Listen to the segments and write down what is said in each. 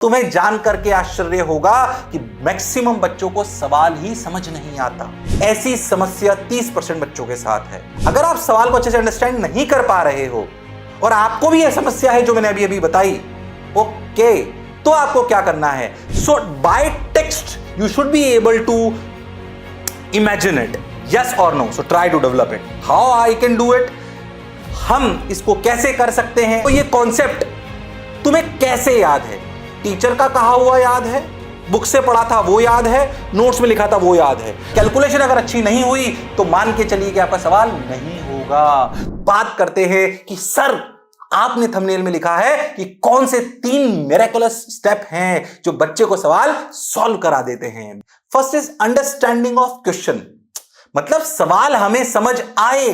तुम्हें जान करके आश्चर्य होगा कि मैक्सिमम बच्चों को सवाल ही समझ नहीं आता। ऐसी समस्या 30% बच्चों के साथ है। अगर आप सवाल को अच्छे से अंडरस्टैंड नहीं कर पा रहे हो और आपको भी यह समस्या है जो मैंने अभी अभी बताई, ओके, तो आपको क्या करना है? So by text you should be able to imagine it, yes और no. So try to develop it. How I can do it? हम इसको कैसे कर सकते हैं? तो ये कॉन्सेप्ट तुम्हें कैसे याद है? टीचर का कहा हुआ याद है, बुक से पढ़ा था वो याद है, नोट्स में लिखा था वो याद है। कैलकुलेशन अगर अच्छी नहीं हुई तो मान के चलिए कि आपका सवाल नहीं होगा। बात करते हैं कि सर आपने थंबनेल में लिखा है कि कौन से 3 मिरेकुलस स्टेप हैं जो बच्चे को सवाल सॉल्व करा देते हैं। First is understanding of question, मतलब सवाल हमें समझ आए,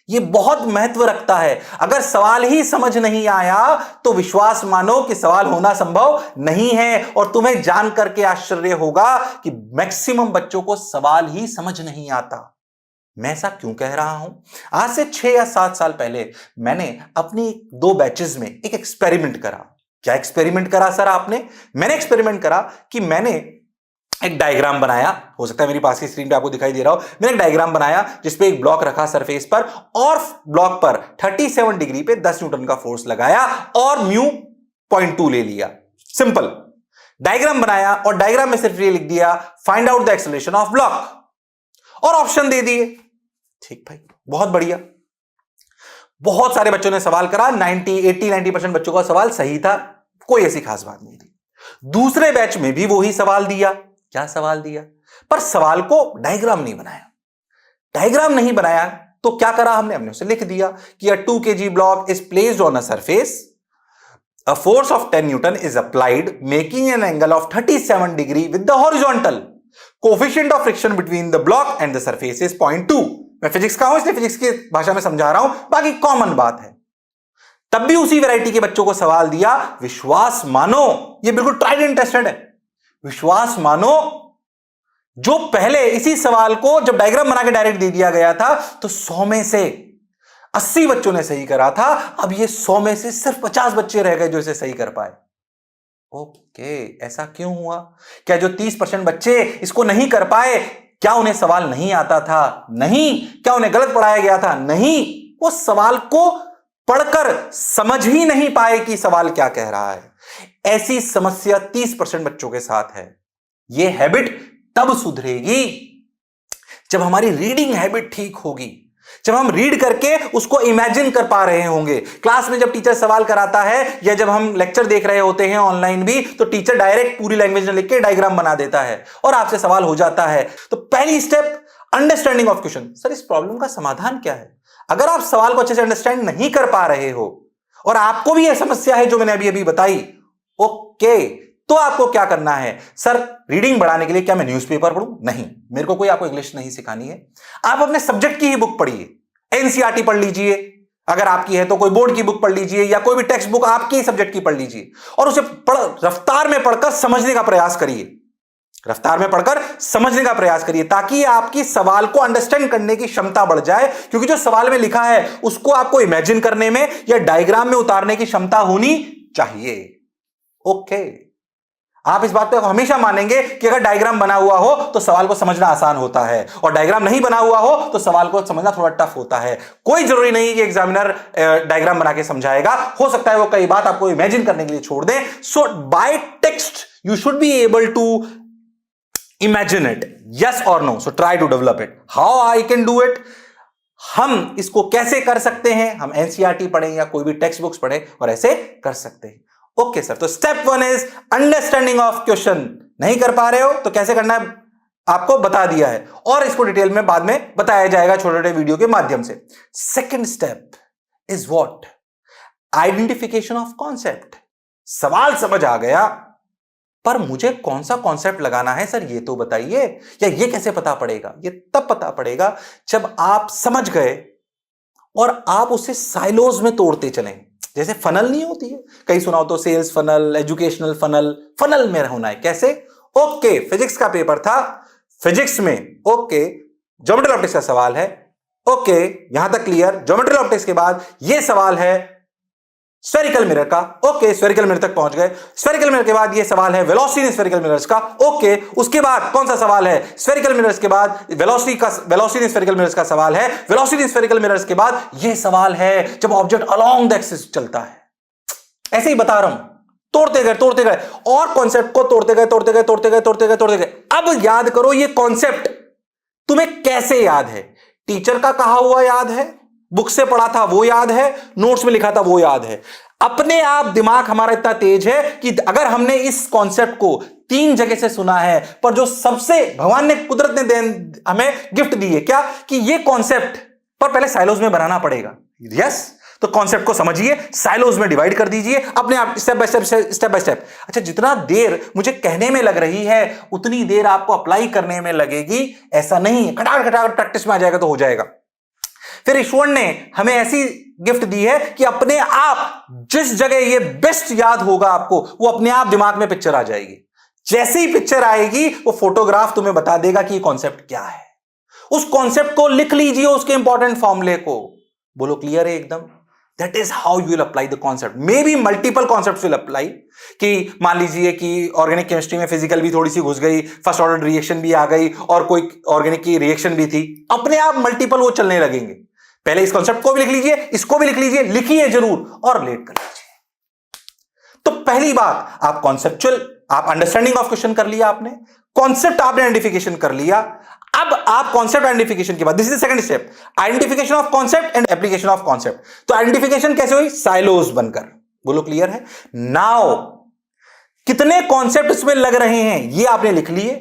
ये बहुत महत्व रखता है। अगर सवाल ही समझ नहीं आया तो विश्वास मानो कि सवाल होना संभव नहीं है। और तुम्हें जान करके आश्चर्य होगा कि मैक्सिमम बच्चों को सवाल ही समझ नहीं आता। मैं ऐसा क्यों कह रहा हूं? आज से 6 या 7 साल पहले मैंने अपनी 2 बैचेस में एक एक्सपेरिमेंट करा। क्या एक्सपेरिमेंट करा सर आपने? मैंने एक्सपेरिमेंट करा कि मैंने एक डायग्राम बनाया, हो सकता है मेरी पास की स्क्रीन पे आपको दिखाई दे रहा हो। मैंने एक डायग्राम बनाया जिसपे एक ब्लॉक रखा सरफेस पर और ब्लॉक पर 37 डिग्री पे 10 न्यूटन का फोर्स लगाया और म्यू 0.2 ले लिया। सिंपल डायग्राम बनाया और डायग्राम में सिर्फ ये लिख दिया find out the acceleration of block और ऑप्शन दे दिए। ठीक भाई, बहुत बढ़िया। बहुत सारे बच्चों ने सवाल करा, 90 बच्चों का सवाल सही था, कोई ऐसी खास बात नहीं थी। दूसरे बैच में भी वही सवाल दिया। क्या सवाल दिया? पर सवाल को डायग्राम नहीं बनाया। डायग्राम नहीं बनाया तो क्या करा हमने उसे लिख दिया कि a 2 kg block is placed on a surface, a force of 10 Newton is applied making an angle of 37 degree with the horizontal, coefficient of friction between the block and the surface is 0.2। मैं physics का हूं इसलिए physics की भाषा में समझा रहा हूं, बाकी कॉमन बात है। तब भी उसी वैरायटी के बच्चों को सवाल दिया। विश्वास मानो, ये बिल्कुल ट्राइड एंड टेस्टेड है। विश्वास मानो, जो पहले इसी सवाल को जब डायग्राम बना के डायरेक्ट दे दिया गया था तो 100 में से 80 बच्चों ने सही करा था। अब ये 100 में से सिर्फ 50 बच्चे रह गए जो इसे सही कर पाए। ओके, ऐसा क्यों हुआ? क्या जो 30% बच्चे इसको नहीं कर पाए, क्या उन्हें सवाल नहीं आता था? नहीं। क्या उन्हें गलत पढ़ाया गया था? नहीं। वो सवाल को पढ़कर समझ ही नहीं पाए कि सवाल क्या कह रहा है। ऐसी समस्या 30% बच्चों के साथ है। यह हैबिट तब सुधरेगी जब हमारी रीडिंग हैबिट ठीक होगी, जब हम रीड करके उसको इमेजिन कर पा रहे होंगे। क्लास में जब टीचर सवाल कराता है या जब हम लेक्चर देख रहे होते हैं ऑनलाइन भी, तो टीचर डायरेक्ट पूरी लैंग्वेज में लिख के डायग्राम बना देता है और आपसे सवाल हो जाता है। तो पहली step understanding of question. Sir इस प्रॉब्लम का समाधान क्या है? अगर आप सवाल को अच्छे से अंडरस्टैंड नहीं कर पा रहे हो और आपको भी यह समस्या है जो मैंने अभी अभी बताई, ओके, तो आपको क्या करना है? सर रीडिंग बढ़ाने के लिए क्या मैं न्यूज़पेपर पढूं? नहीं, मेरे को कोई आपको इंग्लिश नहीं सिखानी है। आप अपने सब्जेक्ट की ही बुक पढ़िए, एनसीईआरटी पढ़ लीजिए, अगर आपकी है तो कोई बोर्ड की बुक पढ़ लीजिए या कोई भी टेक्स्ट बुक आपकी सब्जेक्ट की पढ़ लीजिए और उसे रफ्तार में पढ़कर समझने का प्रयास करिए। रफ्तार में पढ़कर समझने का प्रयास करिए ताकि आपकी सवाल को अंडरस्टैंड करने की क्षमता बढ़ जाए, क्योंकि जो सवाल में लिखा है उसको आपको इमेजिन करने में या डायग्राम में उतारने की क्षमता होनी चाहिए। ओके, आप इस बात पे हमेशा मानेंगे कि अगर डायग्राम बना हुआ हो तो सवाल को समझना आसान होता है और डायग्राम नहीं बना हुआ हो तो सवाल को समझना थोड़ा टफ होता है। कोई जरूरी नहीं कि एग्जामिनर डायग्राम बना के समझाएगा, हो सकता है वो कई बात आपको इमेजिन करने के लिए छोड़ दे। So by text you should be able to imagine it, yes और no. So try to develop it. How I can do it? हम इसको कैसे कर सकते हैं? हम एनसीईआरटी पढ़ें या कोई भी टेक्स्ट बुक्स पढ़ें और ऐसे कर सकते हैं। ओके सर, तो step 1 is understanding of question. नहीं कर पा रहे हो तो कैसे करना है आपको बता दिया है और इसको डिटेल में बाद में बताया जाएगा छोटे छोटे वीडियो के माध्यम से। Second step is what? Identification of concept. सवाल समझ आ गया पर मुझे कौन सा कॉन्सेप्ट लगाना है सर ये तो बताइए, या ये कैसे पता पड़ेगा? ये तब पता पड़ेगा जब आप समझ गए और आप उसे साइलोज में तोड़ते चलें। जैसे फनल नहीं होती है, कहीं सुना हो तो sales funnel, educational funnel, funnel में होना है। कैसे? ओके, फिजिक्स का पेपर था, फिजिक्स में ओके ज्योमेट्री ऑप्टिक्स का सवाल है, ओके यहां तक क्लियर। ज्योमेट्री ऑप्टिक्स के बाद यह सवाल है स्फेरिकल मिरर का। ओके, स्फेरिकल मिरर तक पहुंच गए। स्फेरिकल मिरर के बाद ये सवाल है वेलोसिटी इन स्फेरिकल मिरर्स का। ओके, उसके बाद कौन सा सवाल है? स्फेरिकल मिरर्स के बाद वेलोसिटी इन स्फेरिकल मिरर्स का सवाल है। वेलोसिटी इन स्फेरिकल मिरर्स के बाद ये सवाल है जब ऑब्जेक्ट अलोंग द एक्सिस चलता है। ऐसे ही बता रहा हूं, तोड़ते गए और कॉन्सेप्ट को तोड़ते गए। अब याद करो ये कॉन्सेप्ट तुम्हें कैसे याद है? टीचर का कहा हुआ याद है, बुक से पढ़ा था वो याद है, नोट्स में लिखा था वो याद है। अपने आप दिमाग हमारा इतना तेज है कि अगर हमने इस कॉन्सेप्ट को 3 जगह से सुना है, पर जो सबसे भगवान ने, कुदरत ने हमें गिफ्ट दी है क्या, कि ये कॉन्सेप्ट पर पहले साइलोज में बनाना पड़ेगा। यस, तो कॉन्सेप्ट को समझिए, साइलोज में डिवाइड कर दीजिए अपने आप, स्टेप बाय स्टेप। अच्छा, जितना देर मुझे कहने में लग रही है उतनी देर आपको अप्लाई करने में लगेगी, ऐसा नहीं है। खटाखट प्रैक्टिस में आ जाएगा तो हो जाएगा। फिर ईश्वर ने हमें ऐसी गिफ्ट दी है कि अपने आप जिस जगह ये बेस्ट याद होगा आपको, वो अपने आप दिमाग में पिक्चर आ जाएगी। जैसे ही पिक्चर आएगी वो फोटोग्राफ तुम्हें बता देगा कि ये कॉन्सेप्ट क्या है। उस कॉन्सेप्ट को लिख लीजिए, उसके इंपॉर्टेंट फॉर्मूले को। बोलो क्लियर है एकदम? That is how you will apply the concept. Maybe multiple concepts will apply. कि मान लीजिए कि ऑर्गेनिक केमिस्ट्री में फिजिकल भी थोड़ी सी घुस गई, फर्स्ट ऑर्डर रिएक्शन भी आ गई और कोई ऑर्गेनिक की रिएक्शन भी थी, अपने आप मल्टीपल वो चलने लगेंगे। पहले इस कॉन्सेप्ट को भी लिख लीजिए, इसको भी लिख लीजिए, लिखिए जरूर और रिलेट कर लीजिए। तो पहली बात, आप कॉन्सेप्चुअल, आप अंडरस्टैंडिंग ऑफ क्वेश्चन कर लिया आपने, कॉन्सेप्ट आपने आइडेंटिफिकेशन कर लिया। अब आप कॉन्सेप्ट आइडेंटिफिकेशन के बाद, this is the second step, identification of concept and application of concept. तो आइडेंटिफिकेशन कैसे हुई? साइलोज बनकर। बोलो क्लियर है? नाउ कितने कॉन्सेप्ट इसमें लग रहे हैं ये आपने लिख लिए,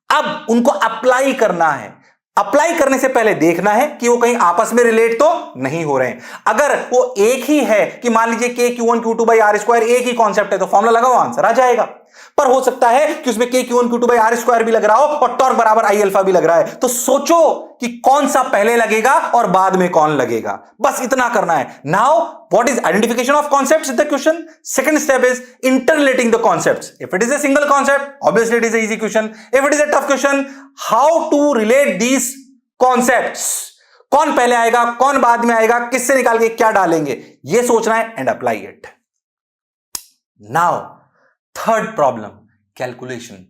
अब उनको अप्लाई करना है। अप्लाई करने से पहले देखना है कि वो कहीं आपस में रिलेट तो नहीं हो रहे हैं। अगर वो एक ही है कि मान लीजिए k q1 q2 by r square एक ही कॉन्सेप्ट है, तो फॉर्मूला लगाओ, आंसर आ जाएगा। पर हो सकता है कि उसमें k q1 q2 by r square भी लग रहा हो और टॉर्क बराबर I अल्फा भी लग रहा है। तो सोचो कि कौन सा पहले लगेगा और बाद में कौन लगेगा, बस इतना करना है। Now what is identification of concepts is the question. Second step is interrelating the concepts. If it is a single concept, obviously it is a easy question. If it is a tough question, how to relate these concepts, कौन पहले आएगा, कौन बाद में आएगा, किससे निकाल के क्या डालेंगे, ये सोचना है and apply it. Now third problem, calculation.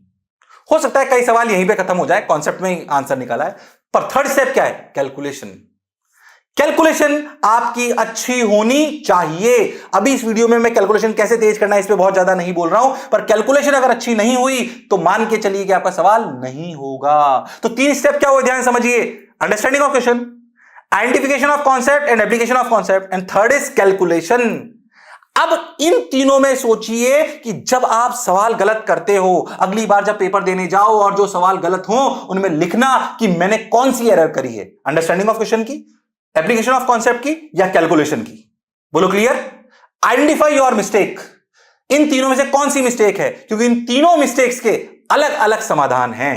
हो सकता है कई सवाल यहीं पे खत्म हो जाए, कॉन्सेप्ट में ही आंसर निकाला है, पर थर्ड स्टेप क्या है? कैलकुलेशन। कैलकुलेशन आपकी अच्छी होनी चाहिए। अभी इस वीडियो में मैं कैलकुलेशन कैसे तेज करना है इस पे बहुत ज्यादा नहीं बोल रहा हूं, पर कैलकुलेशन अगर अच्छी नहीं हुई तो मान के चलिए कि आपका सवाल नहीं होगा। तो 3 स्टेप क्या हुए, ध्यान समझिए। Understanding of question, identification of concept and application of concept, and third is calculation. अब इन तीनों में सोचिए कि जब आप सवाल गलत करते हो, अगली बार जब पेपर देने जाओ और जो सवाल गलत हो उनमें लिखना कि मैंने कौन सी एरर करी है, अंडरस्टैंडिंग ऑफ क्वेश्चन की, एप्लीकेशन ऑफ कॉन्सेप्ट की या कैलकुलेशन की। बोलो क्लियर? Identify your mistake. इन तीनों में से कौन सी मिस्टेक है, क्योंकि इन तीनों मिस्टेक्स के अलग अलग समाधान हैं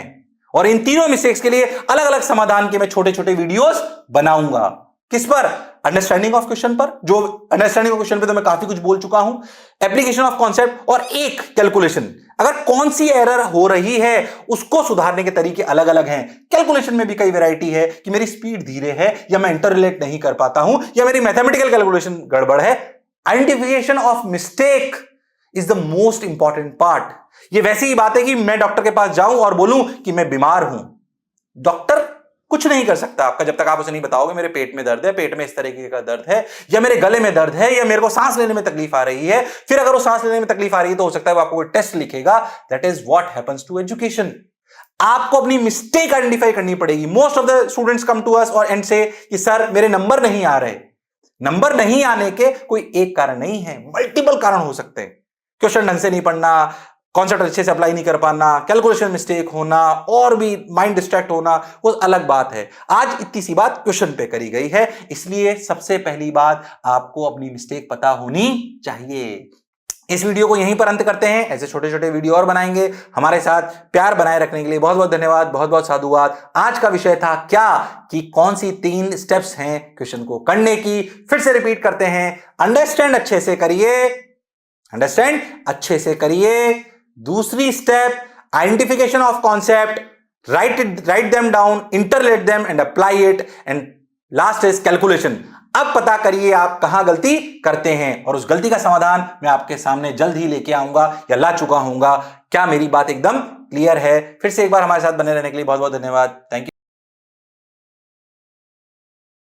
और इन तीनों मिस्टेक्स के लिए अलग अलग समाधान के मैं छोटे छोटे वीडियोस बनाऊंगा। किस पर? अंडरस्टैंडिंग ऑफ क्वेश्चन पर, जो अंडरस्टैंडिंग ऑफ क्वेश्चन पे तो मैं काफी कुछ बोल चुका हूं, एप्लीकेशन ऑफ कॉन्सेप्ट और एक कैलकुलेशन। अगर कौन सी एरर हो रही है उसको सुधारने के तरीके अलग अलग हैं। कैलकुलेशन में भी कई वैरायटी है कि मेरी स्पीड धीरे है या मैं इंटर रिलेट नहीं कर पाता हूं या मेरी मैथमेटिकल कैलकुलेशन गड़बड़ है। Identification of mistake is the most important part. ये वैसी ही बात है कि मैं डॉक्टर के पास जाऊं और बोलूं कि मैं बीमार हूं, डॉक्टर कुछ नहीं कर सकता आपका जब तक आप उसे नहीं बताओगे मेरे पेट में दर्द है, पेट में इस तरीके का दर्द है, या मेरे गले में दर्द है, या मेरे को सांस लेने में तकलीफ आ रही है। फिर अगर वो सांस लेने में तकलीफ आ रही है तो हो सकता है वो आपको कोई टेस्ट लिखेगा। That is what happens to education. आपको अपनी मिस्टेक आइडेंटिफाई करनी पड़ेगी। Most of the students come to us और एंड से कि सर मेरे नंबर नहीं आ रहे। नंबर नहीं आने के कोई एक कारण नहीं है, मल्टीपल कारण हो सकते हैं। क्वेश्चन ढंग से नहीं पढ़ना, कॉन्सेप्ट अच्छे से अप्लाई नहीं कर पाना, कैलकुलेशन मिस्टेक होना और भी माइंड डिस्ट्रैक्ट होना, वो अलग बात है। आज इतनी सी बात क्वेश्चन पे करी गई है, इसलिए सबसे पहली बात आपको अपनी मिस्टेक पता होनी चाहिए। इस वीडियो को यहीं पर अंत करते हैं, ऐसे छोटे छोटे वीडियो और बनाएंगे। हमारे साथ प्यार बनाए रखने के लिए बहुत बहुत धन्यवाद, बहुत बहुत साधुवाद। आज का विषय था क्या, कि कौन सी 3 स्टेप्स हैं क्वेश्चन को करने की। फिर से रिपीट करते हैं, अंडरस्टैंड अच्छे से करिए, अंडरस्टैंड अच्छे से करिए। दूसरी step, identification of concept, write them down, interrelate them and apply it, and last is calculation. अब पता करिए आप कहां गलती करते हैं और उस गलती का समाधान मैं आपके सामने जल्द ही लेके आऊंगा या ला चुका हूंगा। क्या मेरी बात एकदम क्लियर है? फिर से एक बार हमारे साथ बने रहने के लिए बहुत बहुत धन्यवाद। Thank you.